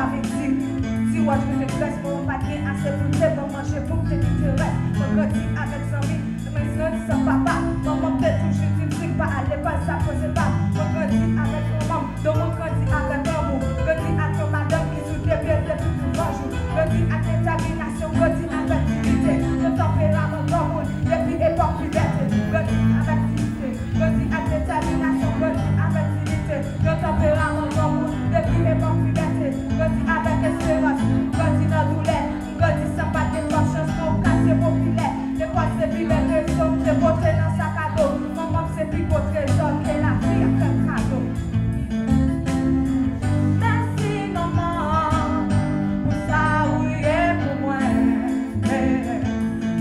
ça veut dire. Si moi je me fais mon paquet assez pour te pour manger pour que tu te restes. Mon grandi avec son vie, mais sinon tu sans papa. Maman peut toujours dire que pas à l'école, ça pose pas. Mon grandi avec mon maman, donc mon grandi avec mon amour. Grandi avec madame qui sous tes pieds depuis tout bonjour. Grandi avec détermination, grandi avec dignité. Le tempérament comme depuis époque liberté. Grandi avec dignité, grandi avec détermination, grandi avec dignité. Le tempérament comme depuis époque liberté. Grandi avec espérance, grandi dans douleur. Grandi sans pas de chance, mon quartier populaire. Les fois c'est plus belle raison, c'est votre dans sac à dos. Maman c'est plus votre trésor que la vie a fait cadeau. Merci maman, pour ça oui et pour moi.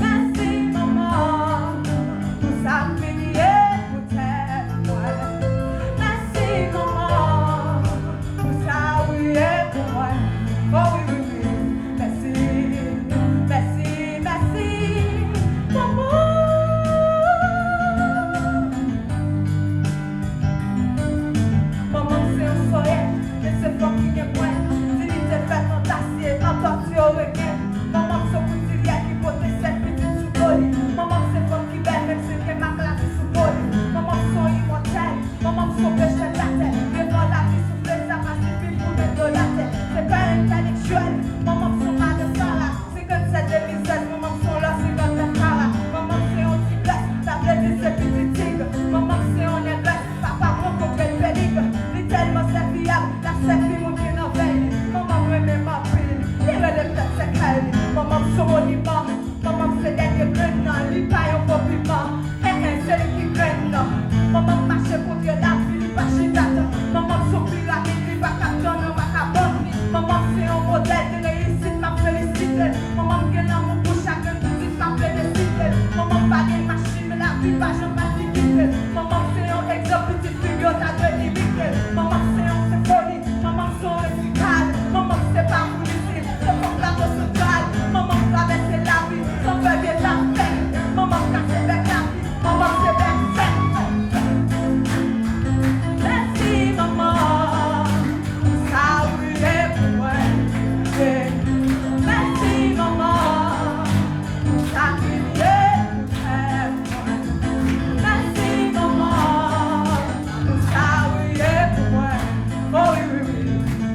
Merci maman, pour ça fini et pour moi. Merci maman, pour ça oui et pour moi. Oh oui oui oui, merci, merci, merci, maman. Maman c'est un soleil, mais c'est pas qui est point. Si il te fait fantasser, encore tu aurais rien. Maman c'est un petit lien qui porte cette petite sous-polie. Maman c'est femme qui belle, même si c'est ma classe sous-polie. Maman sont immortels, maman sont péchés de la terre. Devant la vie souffle, ça m'a suffi pour me donner la tête. C'est pas intellectuel, maman sont mal de sang là. 57 épisodes, maman sont là, c'est comme la cara. Maman c'est un petit blesse, ça veut dire c'est petit tigre. Maman c'est un église, papa prend contre le pélique. Il tellement c'est fiable, la c'est qui monte dans veille. Maman me met ma pile, il relève de ses crêles. Maman sont monument, maman c'est dernier grain, il paye un compliment. C'est lui qui graine. Maman marche pour Dieu la vie, il va chez date. Maman sont pyramide, il va capter dans ma cabane. Maman c'est un modèle de réussite, m'a félicité. Maman qui est dans mon pour chacun de dit m'a félicité. Maman pas de machine, mais la vie va jamais m'indiquer. Maman c'est un exemple, petite figure, t'as de limiter. Maman c'est un symphonie, maman c'est un récital. Maman c'est pas policier, c'est pour la sociale. Maman traverse la vie, sans faire de la paix. Maman casse avec la vie, maman c'est bien fait. Merci maman, ça oui et pour moi. Merci maman, ça oui et pour moi. Merci maman, ça oui et pour moi. Oh oui oui oui,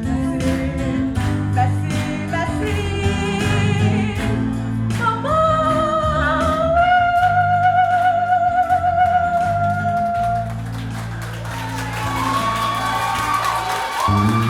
merci, merci, merci, maman. Thank